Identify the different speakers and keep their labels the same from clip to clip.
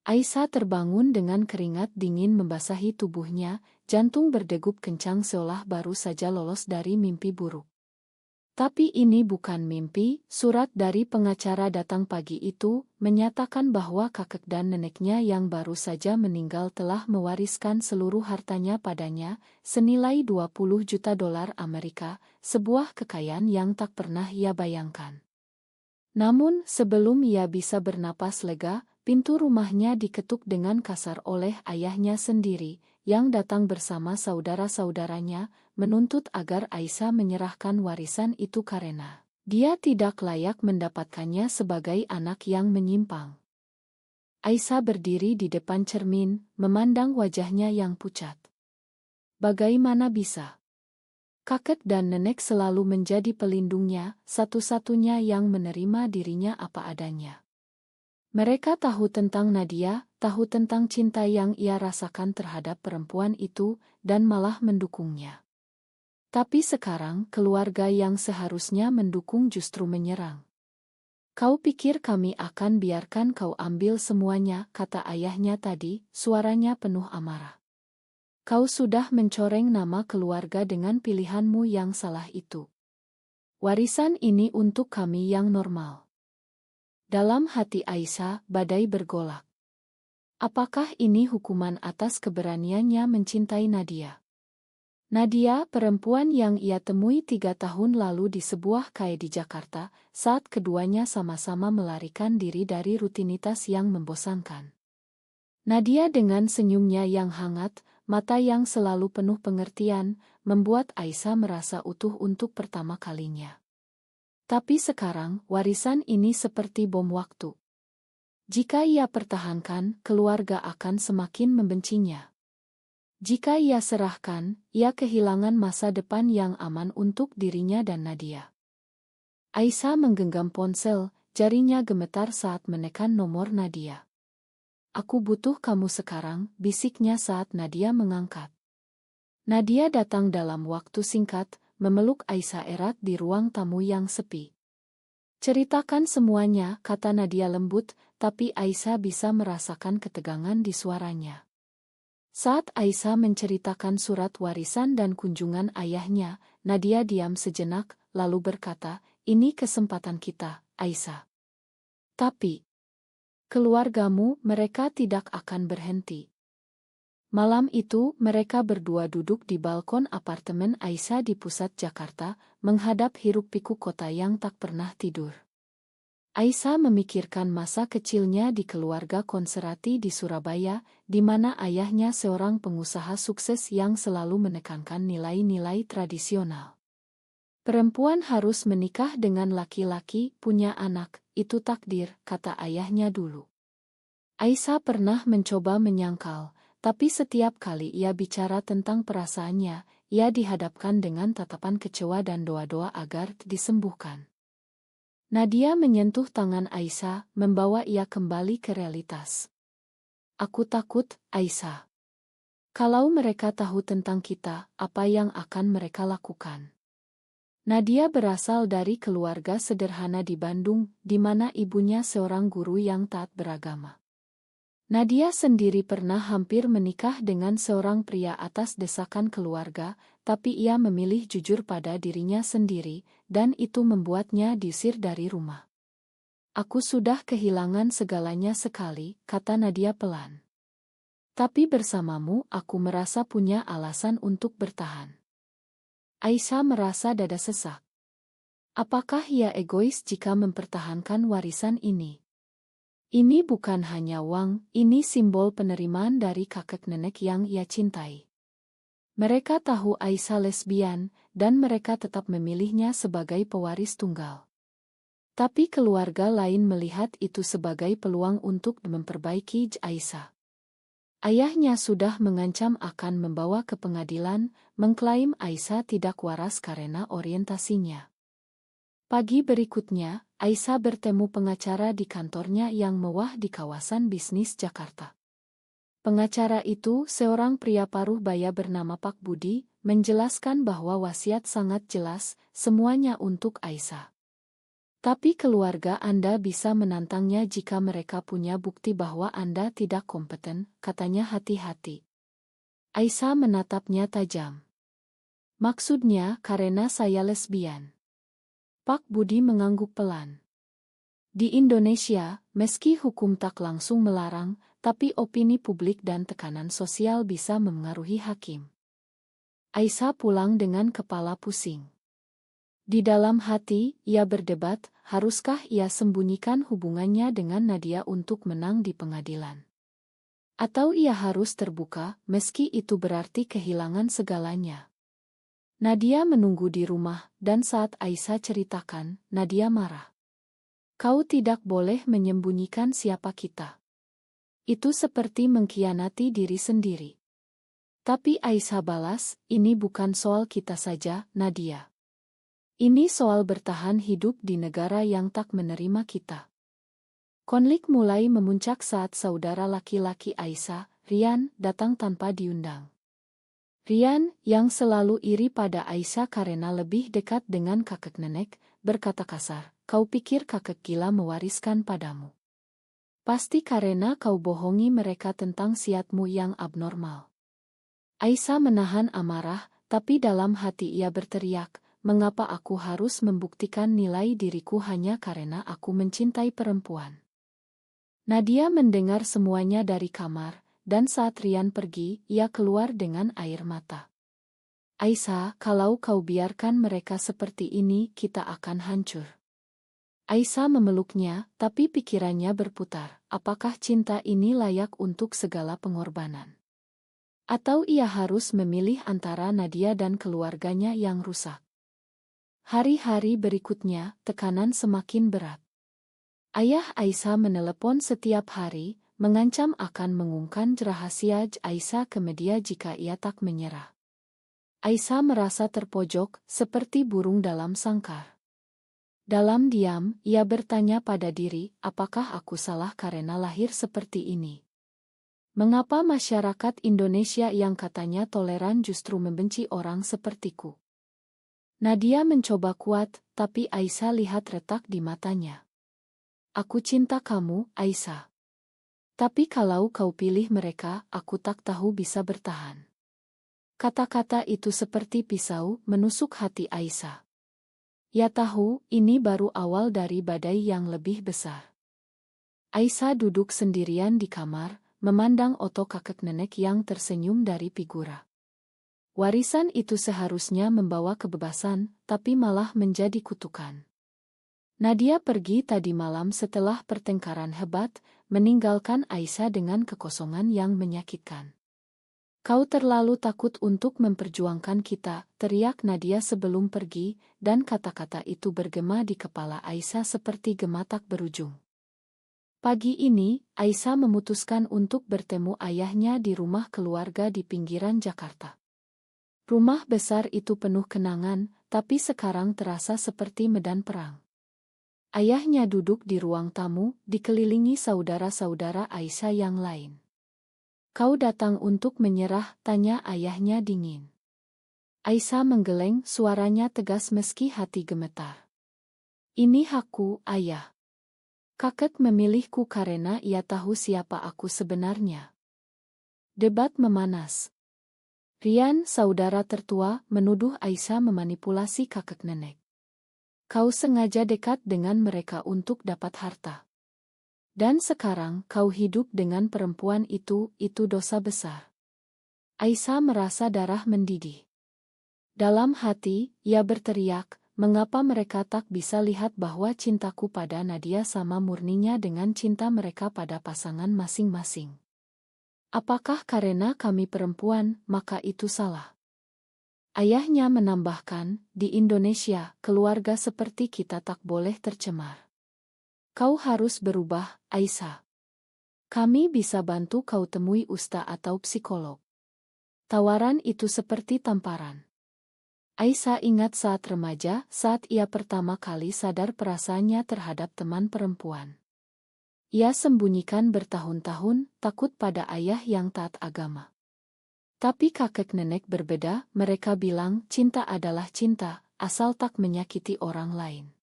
Speaker 1: Aisyah terbangun dengan keringat dingin membasahi tubuhnya, jantung berdegup kencang seolah baru saja lolos dari mimpi buruk. Tapi ini bukan mimpi, surat dari pengacara datang pagi itu, menyatakan bahwa kakek dan neneknya yang baru saja meninggal telah mewariskan seluruh hartanya padanya, senilai 20 juta dolar Amerika, sebuah kekayaan yang tak pernah ia bayangkan. Namun, sebelum ia bisa bernapas lega, pintu rumahnya diketuk dengan kasar oleh ayahnya sendiri, yang datang bersama saudara-saudaranya, menuntut agar Aisyah menyerahkan warisan itu karena dia tidak layak mendapatkannya sebagai anak yang menyimpang. Aisyah berdiri di depan cermin, memandang wajahnya yang pucat. Bagaimana bisa? Kakek dan nenek selalu menjadi pelindungnya, satu-satunya yang menerima dirinya apa adanya. Mereka tahu tentang Nadia, tahu tentang cinta yang ia rasakan terhadap perempuan itu, dan malah mendukungnya. Tapi sekarang keluarga yang seharusnya mendukung justru menyerang. Kau pikir kami akan biarkan kau ambil semuanya, kata ayahnya tadi, suaranya penuh amarah. Kau sudah mencoreng nama keluarga dengan pilihanmu yang salah itu. Warisan ini untuk kami yang normal. Dalam hati Aisyah, badai bergolak. Apakah ini hukuman atas keberaniannya mencintai Nadia? Nadia, perempuan yang ia temui 3 tahun lalu di sebuah cafe di Jakarta, saat keduanya sama-sama melarikan diri dari rutinitas yang membosankan. Nadia dengan senyumnya yang hangat, mata yang selalu penuh pengertian, membuat Aisyah merasa utuh untuk pertama kalinya. Tapi sekarang, warisan ini seperti bom waktu. Jika ia pertahankan, keluarga akan semakin membencinya. Jika ia serahkan, ia kehilangan masa depan yang aman untuk dirinya dan Nadia. Aisyah menggenggam ponsel, jarinya gemetar saat menekan nomor Nadia. Aku butuh kamu sekarang, bisiknya saat Nadia mengangkat. Nadia datang dalam waktu singkat, memeluk Aisyah erat di ruang tamu yang sepi. Ceritakan semuanya, kata Nadia lembut, tapi Aisyah bisa merasakan ketegangan di suaranya. Saat Aisyah menceritakan surat warisan dan kunjungan ayahnya, Nadia diam sejenak, lalu berkata, ini kesempatan kita, Aisyah. Tapi, keluargamu, mereka tidak akan berhenti. Malam itu, mereka berdua duduk di balkon apartemen Aisyah di pusat Jakarta, menghadap hiruk-pikuk kota yang tak pernah tidur. Aisyah memikirkan masa kecilnya di keluarga Konserati di Surabaya, di mana ayahnya seorang pengusaha sukses yang selalu menekankan nilai-nilai tradisional. Perempuan harus menikah dengan laki-laki, punya anak, itu takdir, kata ayahnya dulu. Aisyah pernah mencoba menyangkal, tapi setiap kali ia bicara tentang perasaannya, ia dihadapkan dengan tatapan kecewa dan doa-doa agar disembuhkan. Nadia menyentuh tangan Aisyah, membawa ia kembali ke realitas. Aku takut, Aisyah. Kalau mereka tahu tentang kita, apa yang akan mereka lakukan? Nadia berasal dari keluarga sederhana di Bandung, di mana ibunya seorang guru yang taat beragama. Nadia sendiri pernah hampir menikah dengan seorang pria atas desakan keluarga, tapi ia memilih jujur pada dirinya sendiri, dan itu membuatnya diusir dari rumah. Aku sudah kehilangan segalanya sekali, kata Nadia pelan. Tapi bersamamu aku merasa punya alasan untuk bertahan. Aisyah merasa dada sesak. Apakah ia egois jika mempertahankan warisan ini? Ini bukan hanya uang, ini simbol penerimaan dari kakek nenek yang ia cintai. Mereka tahu Aisyah lesbian, dan mereka tetap memilihnya sebagai pewaris tunggal. Tapi keluarga lain melihat itu sebagai peluang untuk memperbaiki Aisyah. Ayahnya sudah mengancam akan membawa ke pengadilan, mengklaim Aisyah tidak waras karena orientasinya. Pagi berikutnya, Aisyah bertemu pengacara di kantornya yang mewah di kawasan bisnis Jakarta. Pengacara itu, seorang pria paruh baya bernama Pak Budi, menjelaskan bahwa wasiat sangat jelas, semuanya untuk Aisyah. Tapi keluarga Anda bisa menantangnya jika mereka punya bukti bahwa Anda tidak kompeten, katanya hati-hati. Aisyah menatapnya tajam. Maksudnya karena saya lesbian. Pak Budi mengangguk pelan. Di Indonesia, meski hukum tak langsung melarang, tapi opini publik dan tekanan sosial bisa mempengaruhi hakim. Aisyah pulang dengan kepala pusing. Di dalam hati, ia berdebat, haruskah ia sembunyikan hubungannya dengan Nadia untuk menang di pengadilan? Atau ia harus terbuka, meski itu berarti kehilangan segalanya? Nadia menunggu di rumah, dan saat Aisyah ceritakan, Nadia marah. Kau tidak boleh menyembunyikan siapa kita. Itu seperti mengkhianati diri sendiri. Tapi Aisyah balas, ini bukan soal kita saja, Nadia. Ini soal bertahan hidup di negara yang tak menerima kita. Konflik mulai memuncak saat saudara laki-laki Aisyah, Rian, datang tanpa diundang. Rian, yang selalu iri pada Aisyah karena lebih dekat dengan kakek nenek, berkata kasar, kau pikir kakek gila mewariskan padamu? Pasti karena kau bohongi mereka tentang siatmu yang abnormal. Aisyah menahan amarah, tapi dalam hati ia berteriak, mengapa aku harus membuktikan nilai diriku hanya karena aku mencintai perempuan? Nadia mendengar semuanya dari kamar, dan saat Rian pergi, ia keluar dengan air mata. Aisyah, kalau kau biarkan mereka seperti ini, kita akan hancur. Aisyah memeluknya, tapi pikirannya berputar, apakah cinta ini layak untuk segala pengorbanan? Atau ia harus memilih antara Nadia dan keluarganya yang rusak? Hari-hari berikutnya, tekanan semakin berat. Ayah Aisyah menelepon setiap hari, mengancam akan mengungkap rahasia Aisyah ke media jika ia tak menyerah. Aisyah merasa terpojok, seperti burung dalam sangkar. Dalam diam, ia bertanya pada diri, apakah aku salah karena lahir seperti ini? Mengapa masyarakat Indonesia yang katanya toleran justru membenci orang sepertiku? Nadia mencoba kuat, tapi Aisyah lihat retak di matanya. Aku cinta kamu, Aisyah. Tapi kalau kau pilih mereka, aku tak tahu bisa bertahan. Kata-kata itu seperti pisau menusuk hati Aisyah. Ia tahu, ini baru awal dari badai yang lebih besar. Aisyah duduk sendirian di kamar, memandang oto kakek nenek yang tersenyum dari figura. Warisan itu seharusnya membawa kebebasan, tapi malah menjadi kutukan. Nadia pergi tadi malam setelah pertengkaran hebat, meninggalkan Aisyah dengan kekosongan yang menyakitkan. Kau terlalu takut untuk memperjuangkan kita, teriak Nadia sebelum pergi, dan kata-kata itu bergema di kepala Aisyah seperti gematak berujung. Pagi ini, Aisyah memutuskan untuk bertemu ayahnya di rumah keluarga di pinggiran Jakarta. Rumah besar itu penuh kenangan, tapi sekarang terasa seperti medan perang. Ayahnya duduk di ruang tamu, dikelilingi saudara-saudara Aisyah yang lain. Kau datang untuk menyerah, tanya ayahnya dingin. Aisyah menggeleng, suaranya tegas meski hati gemetar. Ini hakku, ayah. Kakek memilihku karena ia tahu siapa aku sebenarnya. Debat memanas. Rian, saudara tertua, menuduh Aisyah memanipulasi kakek nenek. Kau sengaja dekat dengan mereka untuk dapat harta. Dan sekarang kau hidup dengan perempuan itu dosa besar. Aisyah merasa darah mendidih. Dalam hati, ia berteriak, mengapa mereka tak bisa lihat bahwa cintaku pada Nadia sama murninya dengan cinta mereka pada pasangan masing-masing? Apakah karena kami perempuan, maka itu salah? Ayahnya menambahkan, di Indonesia, keluarga seperti kita tak boleh tercemar. Kau harus berubah, Aisyah. Kami bisa bantu kau temui ustaz atau psikolog. Tawaran itu seperti tamparan. Aisyah ingat saat remaja, saat ia pertama kali sadar perasaannya terhadap teman perempuan. Ia sembunyikan bertahun-tahun, takut pada ayah yang taat agama. Tapi kakek nenek berbeda, mereka bilang cinta adalah cinta, asal tak menyakiti orang lain.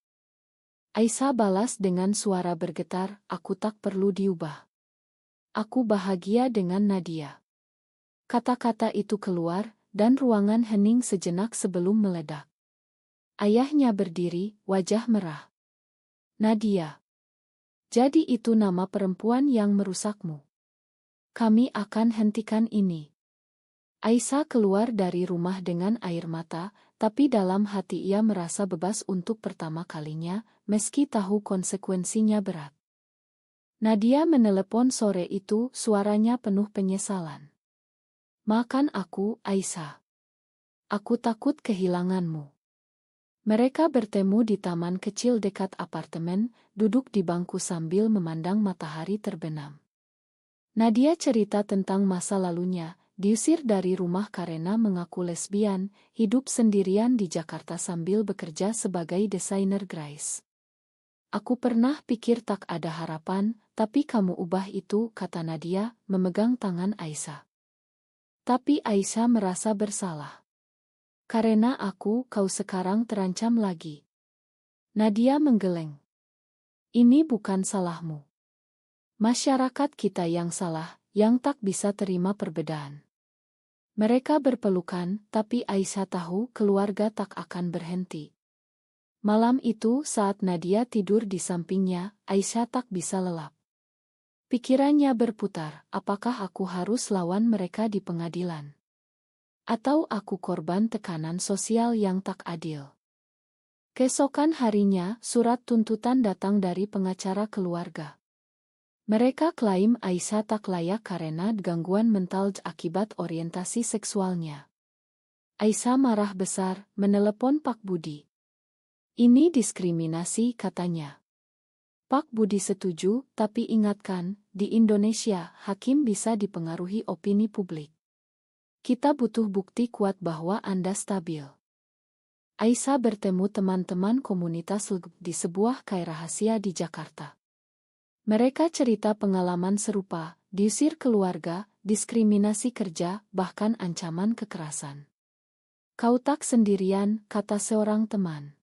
Speaker 1: Aisyah balas dengan suara bergetar, aku tak perlu diubah. Aku bahagia dengan Nadia. Kata-kata itu keluar, dan ruangan hening sejenak sebelum meledak. Ayahnya berdiri, wajah merah. Nadia. Jadi itu nama perempuan yang merusakmu. Kami akan hentikan ini. Aisyah keluar dari rumah dengan air mata, tapi dalam hati ia merasa bebas untuk pertama kalinya, meski tahu konsekuensinya berat. Nadia menelepon sore itu, suaranya penuh penyesalan. Maafkan aku, Aisyah. Aku takut kehilanganmu. Mereka bertemu di taman kecil dekat apartemen, duduk di bangku sambil memandang matahari terbenam. Nadia cerita tentang masa lalunya, diusir dari rumah karena mengaku lesbian, hidup sendirian di Jakarta sambil bekerja sebagai desainer grafis. Aku pernah pikir tak ada harapan, tapi kamu ubah itu, kata Nadia, memegang tangan Aisyah. Tapi Aisyah merasa bersalah. Karena kau sekarang terancam lagi. Nadia menggeleng. Ini bukan salahmu. Masyarakat kita yang salah, yang tak bisa terima perbedaan. Mereka berpelukan, tapi Aisyah tahu keluarga tak akan berhenti. Malam itu saat Nadia tidur di sampingnya, Aisyah tak bisa lelap. Pikirannya berputar, apakah aku harus lawan mereka di pengadilan? Atau aku korban tekanan sosial yang tak adil? Keesokan harinya, surat tuntutan datang dari pengacara keluarga. Mereka klaim Aisyah tak layak karena gangguan mental akibat orientasi seksualnya. Aisyah marah besar, menelepon Pak Budi. Ini diskriminasi, katanya. Pak Budi setuju, tapi ingatkan, di Indonesia, hakim bisa dipengaruhi opini publik. Kita butuh bukti kuat bahwa Anda stabil. Aisyah bertemu teman-teman komunitas LGBT di sebuah kai rahasia di Jakarta. Mereka cerita pengalaman serupa, diusir keluarga, diskriminasi kerja, bahkan ancaman kekerasan. Kau tak sendirian, kata seorang teman.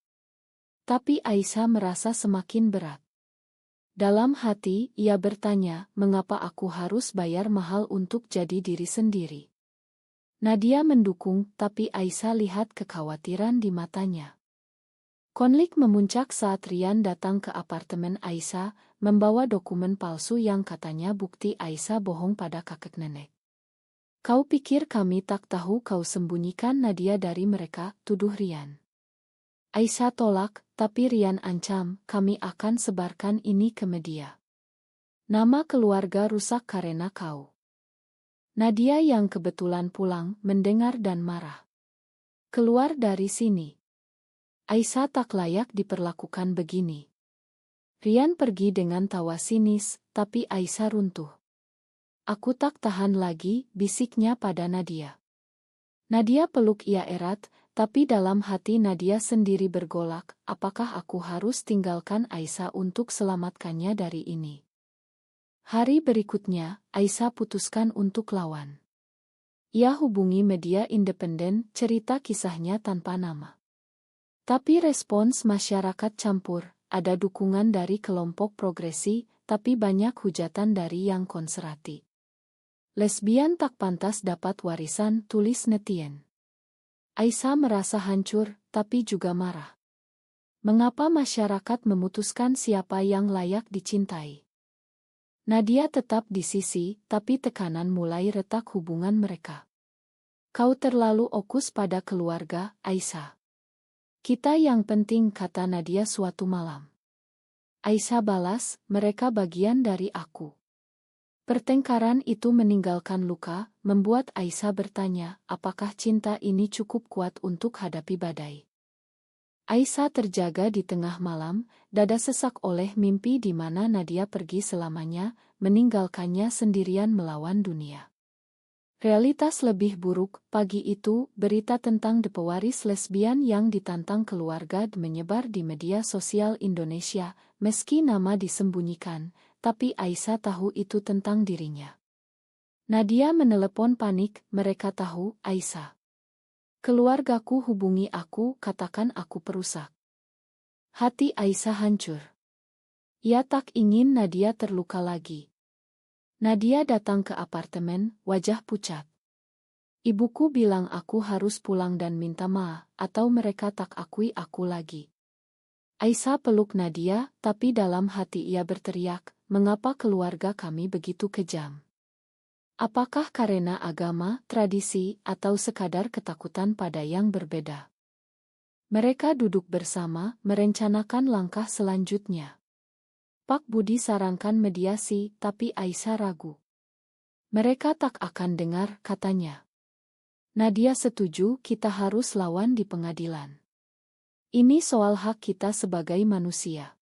Speaker 1: Tapi Aisyah merasa semakin berat. Dalam hati, ia bertanya, mengapa aku harus bayar mahal untuk jadi diri sendiri? Nadia mendukung, tapi Aisyah lihat kekhawatiran di matanya. Konflik memuncak saat Rian datang ke apartemen Aisyah, membawa dokumen palsu yang katanya bukti Aisyah bohong pada kakek nenek. Kau pikir kami tak tahu kau sembunyikan Nadia dari mereka, tuduh Rian. Aisyah tolak, tapi Rian ancam, kami akan sebarkan ini ke media. Nama keluarga rusak karena kau. Nadia yang kebetulan pulang, mendengar dan marah. Keluar dari sini. Aisyah tak layak diperlakukan begini. Rian pergi dengan tawa sinis, tapi Aisyah runtuh. Aku tak tahan lagi, bisiknya pada Nadia. Nadia peluk ia erat, tapi dalam hati Nadia sendiri bergolak, apakah aku harus tinggalkan Aisyah untuk selamatkannya dari ini? Hari berikutnya, Aisyah putuskan untuk lawan. Ia hubungi media independen, cerita kisahnya tanpa nama. Tapi respons masyarakat campur, ada dukungan dari kelompok progresi, tapi banyak hujatan dari yang konservatif. Lesbian tak pantas dapat warisan, tulis netizen. Aisyah merasa hancur, tapi juga marah. Mengapa masyarakat memutuskan siapa yang layak dicintai? Nadia tetap di sisi, tapi tekanan mulai retak hubungan mereka. Kau terlalu fokus pada keluarga, Aisyah. Kita yang penting, kata Nadia suatu malam. Aisyah balas, mereka bagian dari aku. Pertengkaran itu meninggalkan luka, membuat Aisyah bertanya, apakah cinta ini cukup kuat untuk hadapi badai? Aisyah terjaga di tengah malam, dada sesak oleh mimpi di mana Nadia pergi selamanya, meninggalkannya sendirian melawan dunia. Realitas lebih buruk, pagi itu, berita tentang pewaris lesbian yang ditantang keluarga menyebar di media sosial Indonesia, meski nama disembunyikan, tapi Aisyah tahu itu tentang dirinya. Nadia menelepon panik, mereka tahu, Aisyah. Keluargaku hubungi aku, katakan aku perusak. Hati Aisyah hancur. Ia tak ingin Nadia terluka lagi. Nadia datang ke apartemen, wajah pucat. Ibuku bilang aku harus pulang dan minta maaf, atau mereka tak akui aku lagi. Aisyah peluk Nadia, tapi dalam hati ia berteriak, mengapa keluarga kami begitu kejam? Apakah karena agama, tradisi, atau sekadar ketakutan pada yang berbeda? Mereka duduk bersama, merencanakan langkah selanjutnya. Pak Budi sarankan mediasi, tapi Aisyah ragu. Mereka tak akan dengar, katanya. Nadia setuju, kita harus lawan di pengadilan. Ini soal hak kita sebagai manusia.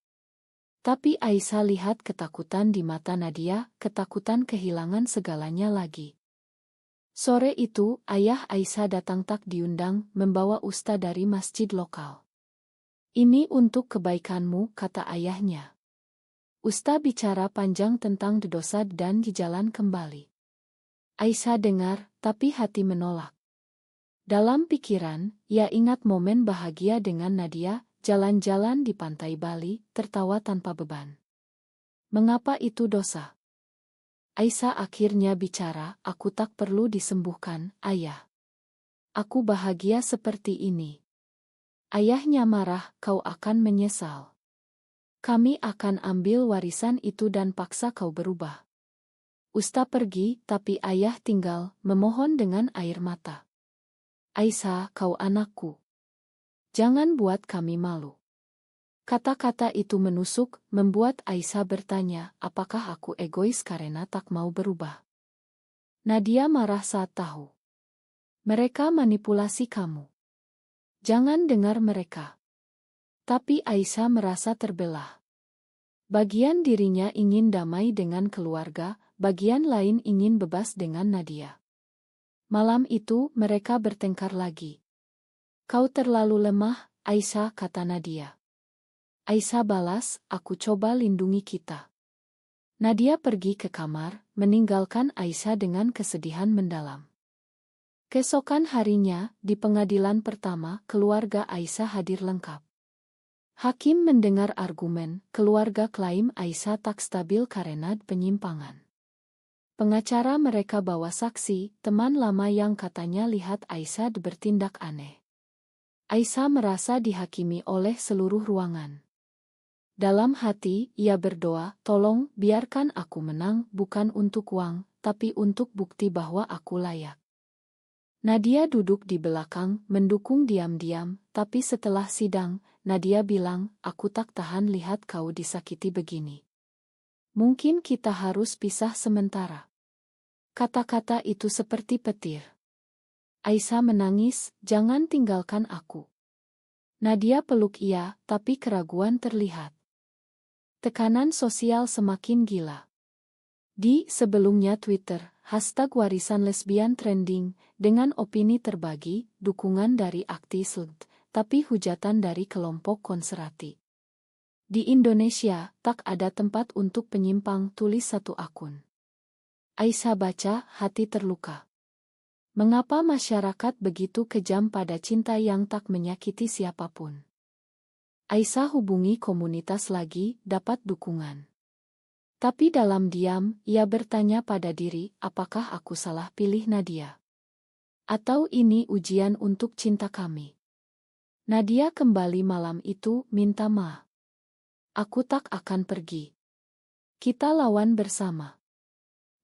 Speaker 1: Tapi Aisyah lihat ketakutan di mata Nadia, ketakutan kehilangan segalanya lagi. Sore itu, ayah Aisyah datang tak diundang, membawa ustaz dari masjid lokal. Ini untuk kebaikanmu, kata ayahnya. Ustaz bicara panjang tentang dosa dan di jalan kembali. Aisyah dengar, tapi hati menolak. Dalam pikiran, ia ingat momen bahagia dengan Nadia, jalan-jalan di pantai Bali, tertawa tanpa beban. Mengapa itu dosa? Aisyah akhirnya bicara, aku tak perlu disembuhkan, ayah. Aku bahagia seperti ini. Ayahnya marah, kau akan menyesal. Kami akan ambil warisan itu dan paksa kau berubah. Ustaz pergi, tapi ayah tinggal, memohon dengan air mata. Aisyah, kau anakku. Jangan buat kami malu. Kata-kata itu menusuk, membuat Aisyah bertanya, apakah aku egois karena tak mau berubah? Nadia marah saat tahu. Mereka manipulasi kamu. Jangan dengar mereka. Tapi Aisyah merasa terbelah. Bagian dirinya ingin damai dengan keluarga, bagian lain ingin bebas dengan Nadia. Malam itu, mereka bertengkar lagi. Kau terlalu lemah, Aisyah, kata Nadia. Aisyah balas, aku coba lindungi kita. Nadia pergi ke kamar, meninggalkan Aisyah dengan kesedihan mendalam. Keesokan harinya, di pengadilan pertama, keluarga Aisyah hadir lengkap. Hakim mendengar argumen, keluarga klaim Aisyah tak stabil karena penyimpangan. Pengacara mereka bawa saksi, teman lama yang katanya lihat Aisyah bertindak aneh. Aisyah merasa dihakimi oleh seluruh ruangan. Dalam hati, ia berdoa, tolong biarkan aku menang, bukan untuk uang, tapi untuk bukti bahwa aku layak. Nadia duduk di belakang, mendukung diam-diam, tapi setelah sidang, Nadia bilang, aku tak tahan lihat kau disakiti begini. Mungkin kita harus pisah sementara. Kata-kata itu seperti petir. Aisyah menangis, jangan tinggalkan aku. Nadia peluk ia, tapi keraguan terlihat. Tekanan sosial semakin gila. Di sebelumnya Twitter, #warisan lesbian trending, dengan opini terbagi, dukungan dari aktivis, tapi hujatan dari kelompok konservatif. Di Indonesia, tak ada tempat untuk penyimpang, tulis satu akun. Aisyah baca, hati terluka. Mengapa masyarakat begitu kejam pada cinta yang tak menyakiti siapapun? Aisyah hubungi komunitas lagi, dapat dukungan. Tapi dalam diam, ia bertanya pada diri, apakah aku salah pilih Nadia? Atau ini ujian untuk cinta kami? Nadia kembali malam itu, minta maaf. Aku tak akan pergi. Kita lawan bersama.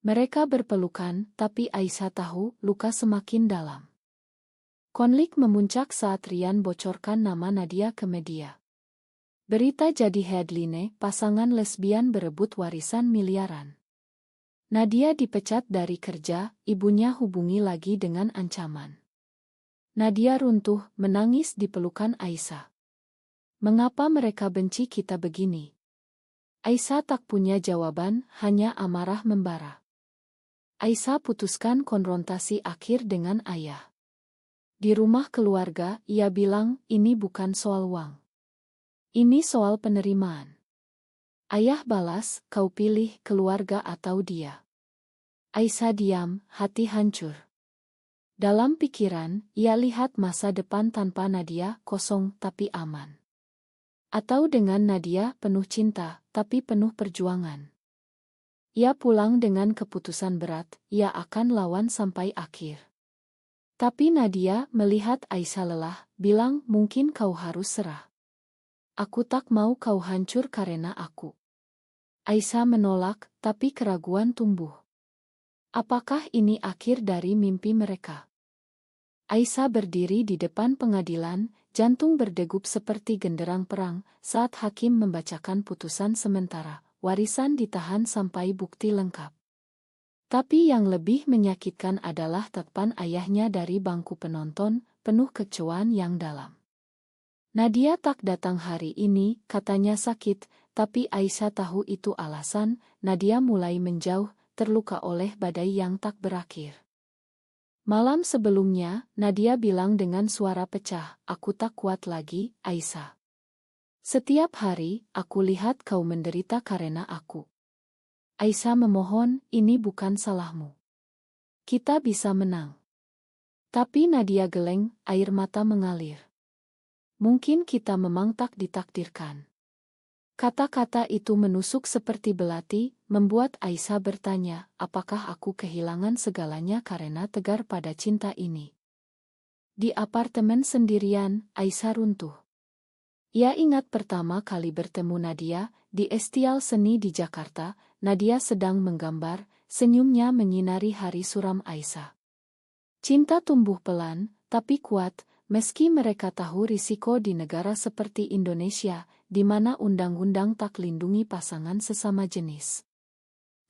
Speaker 1: Mereka berpelukan, tapi Aisyah tahu, luka semakin dalam. Konflik memuncak saat Rian bocorkan nama Nadia ke media. Berita jadi headline, pasangan lesbian berebut warisan miliaran. Nadia dipecat dari kerja, ibunya hubungi lagi dengan ancaman. Nadia runtuh, menangis di pelukan Aisyah. Mengapa mereka benci kita begini? Aisyah tak punya jawaban, hanya amarah membara. Aisyah putuskan konfrontasi akhir dengan ayah. Di rumah keluarga, ia bilang, ini bukan soal uang. Ini soal penerimaan. Ayah balas, kau pilih keluarga atau dia. Aisyah diam, hati hancur. Dalam pikiran, ia lihat masa depan tanpa Nadia, kosong tapi aman. Atau dengan Nadia penuh cinta, tapi penuh perjuangan. Ia pulang dengan keputusan berat, ia akan lawan sampai akhir. Tapi Nadia melihat Aisyah lelah, bilang mungkin kau harus serah. Aku tak mau kau hancur karena aku. Aisyah menolak, tapi keraguan tumbuh. Apakah ini akhir dari mimpi mereka? Aisyah berdiri di depan pengadilan, jantung berdegup seperti genderang perang, saat hakim membacakan putusan sementara, warisan ditahan sampai bukti lengkap. Tapi yang lebih menyakitkan adalah tatapan ayahnya dari bangku penonton, penuh kekecewaan yang dalam. Nadia tak datang hari ini, katanya sakit, tapi Aisyah tahu itu alasan. Nadia mulai menjauh, terluka oleh badai yang tak berakhir. Malam sebelumnya, Nadia bilang dengan suara pecah, aku tak kuat lagi, Aisyah. Setiap hari, aku lihat kau menderita karena aku. Aisyah memohon, ini bukan salahmu. Kita bisa menang. Tapi Nadia geleng, air mata mengalir. Mungkin kita memang tak ditakdirkan. Kata-kata itu menusuk seperti belati, membuat Aisyah bertanya, apakah aku kehilangan segalanya karena tegar pada cinta ini? Di apartemen sendirian, Aisyah runtuh. Ia ingat pertama kali bertemu Nadia, di Estial Seni di Jakarta. Nadia sedang menggambar, senyumnya menyinari hari suram Aisyah. Cinta tumbuh pelan, tapi kuat, meski mereka tahu risiko di negara seperti Indonesia, di mana undang-undang tak lindungi pasangan sesama jenis.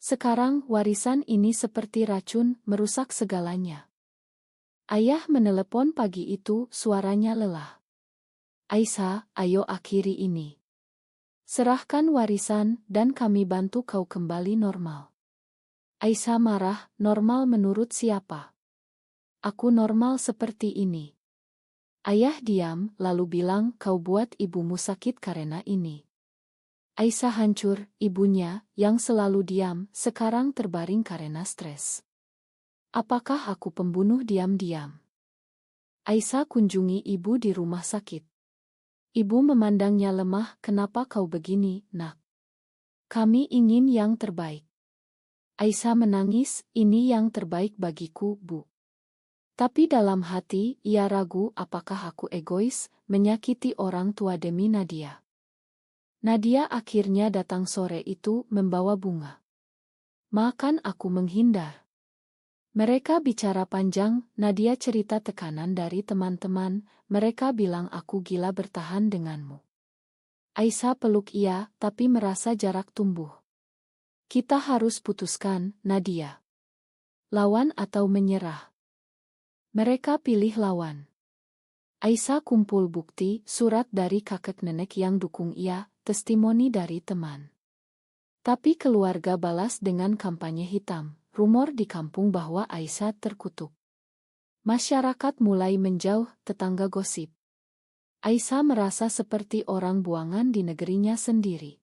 Speaker 1: Sekarang warisan ini seperti racun, merusak segalanya. Ayah menelepon pagi itu, suaranya lelah. Aisyah, ayo akhiri ini. Serahkan warisan, dan kami bantu kau kembali normal. Aisyah marah, normal menurut siapa? Aku normal seperti ini. Ayah diam, lalu bilang, kau buat ibumu sakit karena ini. Aisyah hancur, ibunya, yang selalu diam, sekarang terbaring karena stres. Apakah aku pembunuh diam-diam? Aisyah kunjungi ibu di rumah sakit. Ibu memandangnya lemah, kenapa kau begini, nak? Kami ingin yang terbaik. Aisyah menangis, ini yang terbaik bagiku, Bu. Tapi dalam hati, ia ragu apakah aku egois, menyakiti orang tua demi Nadia. Nadia akhirnya datang sore itu membawa bunga. Makan aku menghindar. Mereka bicara panjang, Nadia cerita tekanan dari teman-teman, mereka bilang aku gila bertahan denganmu. Aisyah peluk ia, tapi merasa jarak tumbuh. Kita harus putuskan, Nadia. Lawan atau menyerah? Mereka pilih lawan. Aisyah kumpul bukti, surat dari kakek nenek yang dukung ia, testimoni dari teman. Tapi keluarga balas dengan kampanye hitam, rumor di kampung bahwa Aisyah terkutuk. Masyarakat mulai menjauh, tetangga gosip. Aisyah merasa seperti orang buangan di negerinya sendiri.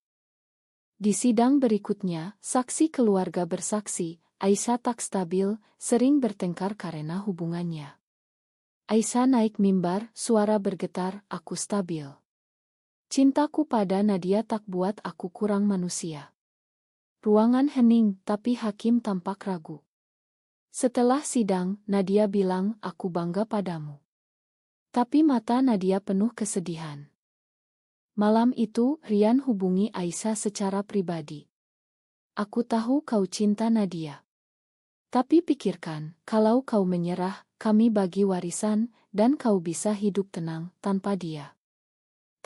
Speaker 1: Di sidang berikutnya, saksi keluarga bersaksi, Aisyah tak stabil, sering bertengkar karena hubungannya. Aisyah naik mimbar, suara bergetar, aku stabil. Cintaku pada Nadia tak buat aku kurang manusia. Ruangan hening, tapi hakim tampak ragu. Setelah sidang, Nadia bilang, aku bangga padamu. Tapi mata Nadia penuh kesedihan. Malam itu, Rian hubungi Aisyah secara pribadi. Aku tahu kau cinta Nadia. Tapi pikirkan, kalau kau menyerah, kami bagi warisan, dan kau bisa hidup tenang tanpa dia.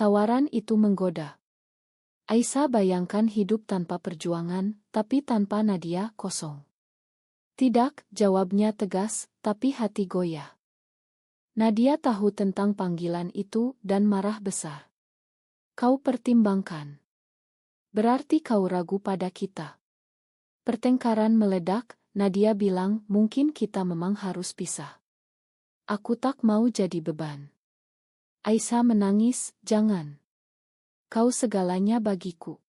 Speaker 1: Tawaran itu menggoda. Aisyah bayangkan hidup tanpa perjuangan, tapi tanpa Nadia kosong. Tidak, jawabnya tegas, tapi hati goyah. Nadia tahu tentang panggilan itu dan marah besar. Kau pertimbangkan. Berarti kau ragu pada kita. Pertengkaran meledak, Nadia bilang mungkin kita memang harus pisah. Aku tak mau jadi beban. Aisyah menangis, jangan. Kau segalanya bagiku.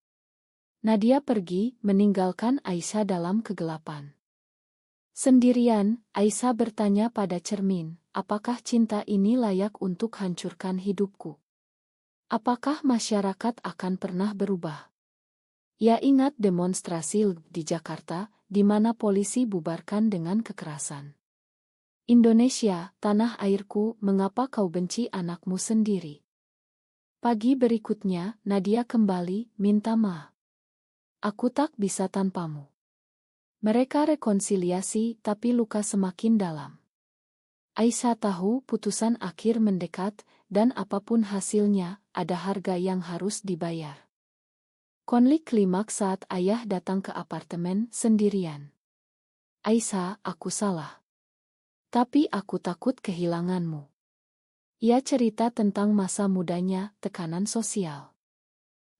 Speaker 1: Nadia pergi, meninggalkan Aisyah dalam kegelapan. Sendirian, Aisyah bertanya pada cermin, apakah cinta ini layak untuk hancurkan hidupku? Apakah masyarakat akan pernah berubah? Ia ingat demonstrasi di Jakarta, di mana polisi bubarkan dengan kekerasan. Indonesia, tanah airku, mengapa kau benci anakmu sendiri? Pagi berikutnya, Nadia kembali, minta maaf. Aku tak bisa tanpamu. Mereka rekonsiliasi, tapi luka semakin dalam. Aisyah tahu putusan akhir mendekat, dan apapun hasilnya, ada harga yang harus dibayar. Konflik klimaks saat ayah datang ke apartemen sendirian. Aisyah, aku salah. Tapi aku takut kehilanganmu. Ia cerita tentang masa mudanya, tekanan sosial.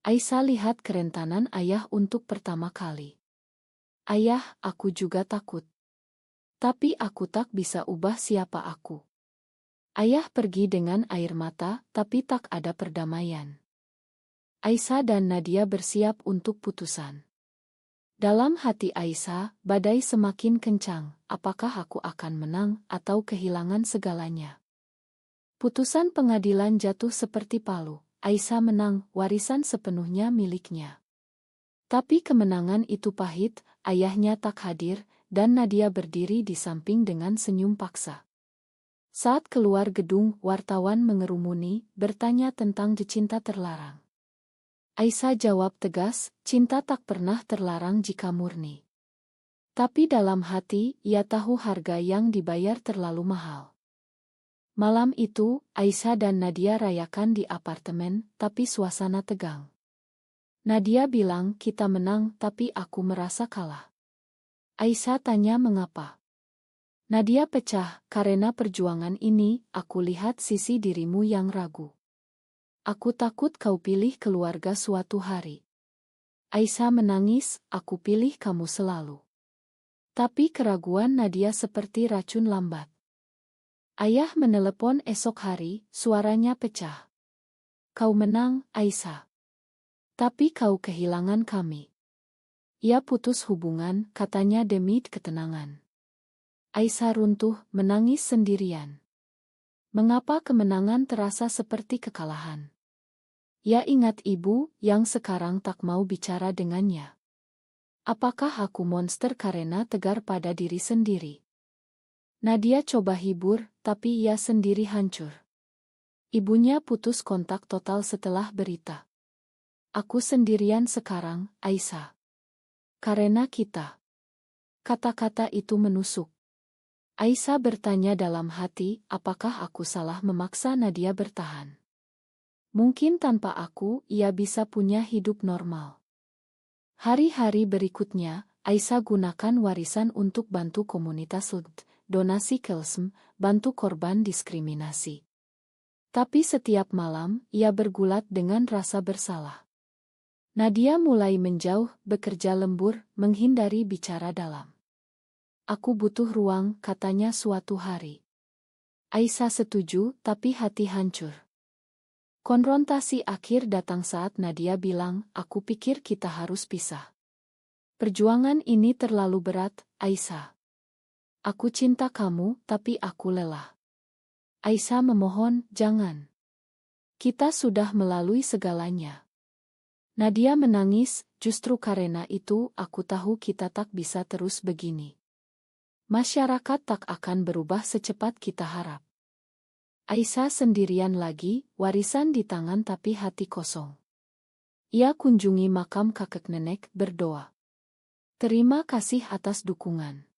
Speaker 1: Aisyah lihat kerentanan ayah untuk pertama kali. Ayah, aku juga takut. Tapi aku tak bisa ubah siapa aku. Ayah pergi dengan air mata, tapi tak ada perdamaian. Aisyah dan Nadia bersiap untuk putusan. Dalam hati Aisyah, badai semakin kencang, apakah aku akan menang atau kehilangan segalanya? Putusan pengadilan jatuh seperti palu, Aisyah menang, warisan sepenuhnya miliknya. Tapi kemenangan itu pahit, ayahnya tak hadir, dan Nadia berdiri di samping dengan senyum paksa. Saat keluar gedung, wartawan mengerumuni, bertanya tentang cinta terlarang. Aisyah jawab tegas, cinta tak pernah terlarang jika murni. Tapi dalam hati, ia tahu harga yang dibayar terlalu mahal. Malam itu, Aisyah dan Nadia rayakan di apartemen, tapi suasana tegang. Nadia bilang, kita menang, tapi aku merasa kalah. Aisyah tanya mengapa. Nadia pecah, karena perjuangan ini, aku lihat sisi dirimu yang ragu. Aku takut kau pilih keluarga suatu hari. Aisyah menangis, aku pilih kamu selalu. Tapi keraguan Nadia seperti racun lambat. Ayah menelepon esok hari, suaranya pecah. Kau menang, Aisyah. Tapi kau kehilangan kami. Ia putus hubungan, katanya demi ketenangan. Aisyah runtuh, menangis sendirian. Mengapa kemenangan terasa seperti kekalahan? Ia ingat ibu, yang sekarang tak mau bicara dengannya. Apakah aku monster karena tegar pada diri sendiri? Nadia coba hibur, tapi ia sendiri hancur. Ibunya putus kontak total setelah berita. Aku sendirian sekarang, Aisyah. Karena kita. Kata-kata itu menusuk. Aisyah bertanya dalam hati, apakah aku salah memaksa Nadia bertahan? Mungkin tanpa aku, ia bisa punya hidup normal. Hari-hari berikutnya, Aisyah gunakan warisan untuk bantu komunitas LGBT, donasi KLSM, bantu korban diskriminasi. Tapi setiap malam, ia bergulat dengan rasa bersalah. Nadia mulai menjauh, bekerja lembur, menghindari bicara dalam. Aku butuh ruang, katanya suatu hari. Aisyah setuju, tapi hati hancur. Konfrontasi akhir datang saat Nadia bilang, aku pikir kita harus pisah. Perjuangan ini terlalu berat, Aisyah. Aku cinta kamu, tapi aku lelah. Aisyah memohon, jangan. Kita sudah melalui segalanya. Nadia menangis, justru karena itu aku tahu kita tak bisa terus begini. Masyarakat tak akan berubah secepat kita harap. Aisyah sendirian lagi, warisan di tangan tapi hati kosong. Ia kunjungi makam kakek nenek, berdoa. Terima kasih atas dukungan.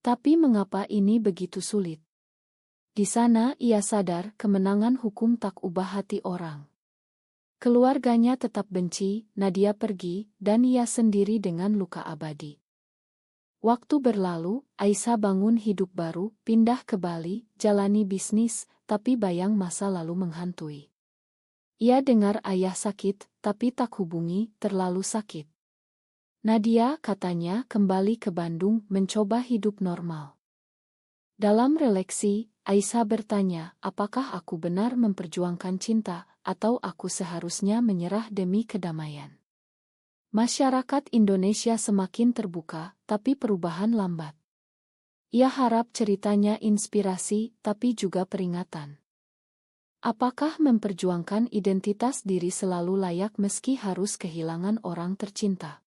Speaker 1: Tapi mengapa ini begitu sulit? Di sana ia sadar kemenangan hukum tak ubah hati orang. Keluarganya tetap benci, Nadia pergi, dan ia sendiri dengan luka abadi. Waktu berlalu, Aisyah bangun hidup baru, pindah ke Bali, jalani bisnis, tapi bayang masa lalu menghantui. Ia dengar ayah sakit, tapi tak hubungi, terlalu sakit. Nadia, katanya, kembali ke Bandung, mencoba hidup normal. Dalam refleksi, Aisyah bertanya, apakah aku benar memperjuangkan cinta, atau aku seharusnya menyerah demi kedamaian? Masyarakat Indonesia semakin terbuka, tapi perubahan lambat. Ia harap ceritanya inspirasi, tapi juga peringatan. Apakah memperjuangkan identitas diri selalu layak meski harus kehilangan orang tercinta?